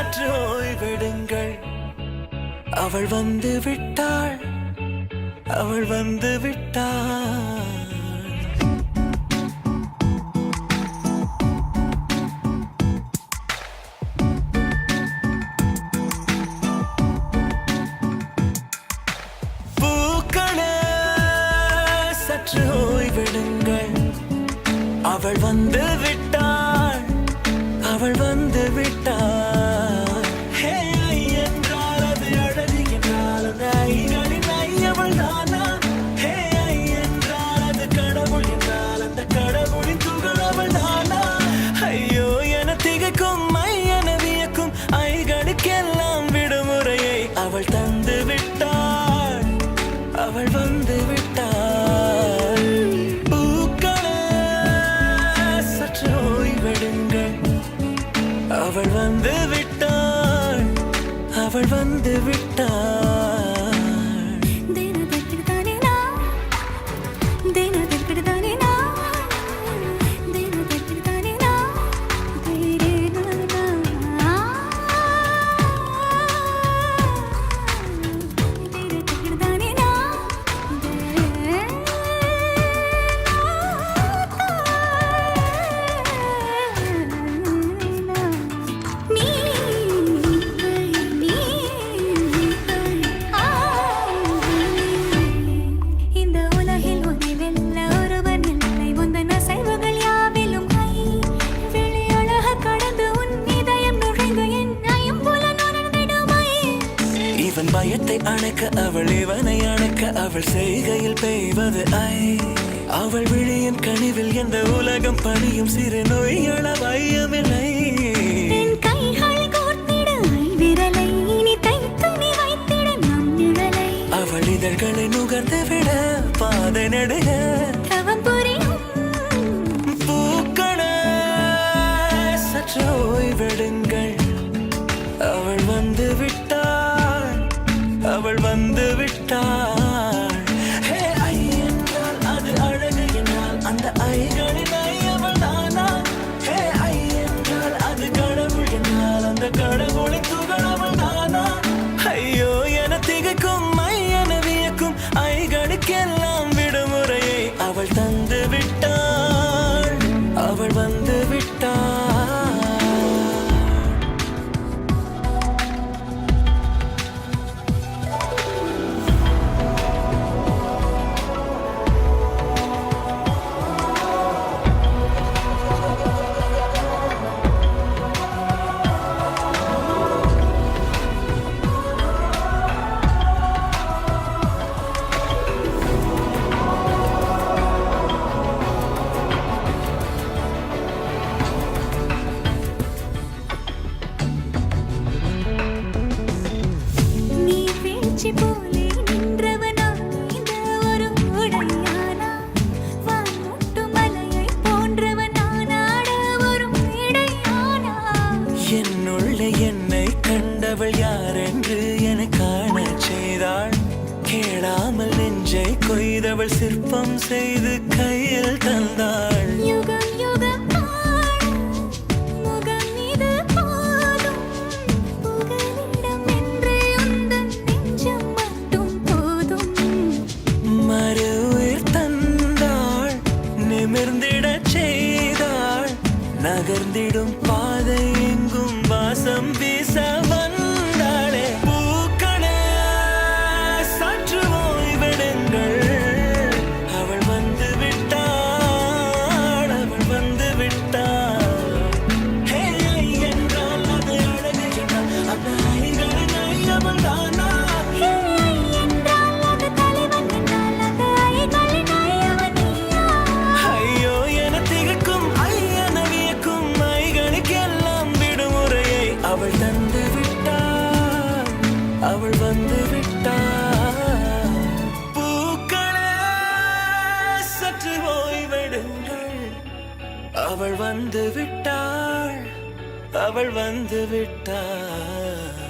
சற்று ஓய்வெடுங்கள். அவள் வந்து விட்டாள், அவள் வந்து விட்டாள். சற்று ஓய்வெடுங்கள். அவள் வந்து விட்டாள், அவள் வந்து விட்டாள். ஹே என்றால் அது அழகு என்றால் அந்த ஐகளின் ஐயவள் தானா? ஹே என்றால் அது கடவுள் என்றால் அந்த கடவுளின் துகள் அவள் தானா? ஐயோ என திகைக்கும் என வியக்கும் ஐகளுக்கெல்லாம் விடுமுறையை அவள் தந்து விட்டாள், அவள் வந்து விட்டாள். அவள் வந்து விட்டாள், அவள் வந்து விட்டாள். இவன் பயத்தை அணைக்க அவள் இவனை அணைக்க அவள் செய்கையில் பெய்வது ஐ. அவள் விழியின் கனிவில் எந்த உலகம் பணியும் சிறு நோய்கள வையமில்லை. அவள் இதழ்களை நுகர்ந்து விட பாதை நடுக பூக்கள சற்று ஓய்வெடுங்கள். அவள் வந்து விட்டாள், அவள் வந்து விட்டாள். ஹே ஐ என்றால் அது அழகு என்றால் அந்த ஐகளின் ஐயவள் தானா? ஹே ஐ என்றால் அது கடவுள் என்றால் அந்த கடவுளின் துகள் அவள் தானா? ஐயோ என திகைக்கும் என வியக்கும் ஐகளுக்கெல்லாம் விடுமுறையை அவள் தந்து விட்டாள், அவள் வந்து விட்டாள். போலே நின்றவனா இந்த ஒரு உடையானா? வான்முட்டு மலையை போன்றவனானாட ஒரு இடையானா? என்னுள்ளே என்னை கண்டவள் யாரென்று என காண செய்தாள். கேளாமல் நெஞ்சை கொய்தவள் சிற்பம் செய்து கையில் தந்தாள். யுகம் யுகம் நகர்ந்திடும் பாதை எங்கும் வாசம் வீச வந்தாளே. பூக்களே சற்று ஓய்வெடுங்கள். அவள் வந்து விட்டாள், அவள் வந்து விட்டாள். ஹே என்றால் அது அழகு என்றால் அந்த ஐகளின் ஐயவள் தானா? அவள் தந்து விட்டாள், அவள் வந்து விட்டாள். பூக்களே சற்று ஓய்வெடுங்கள். அவள் வந்து விட்டாள், அவள் வந்து விட்டாள்.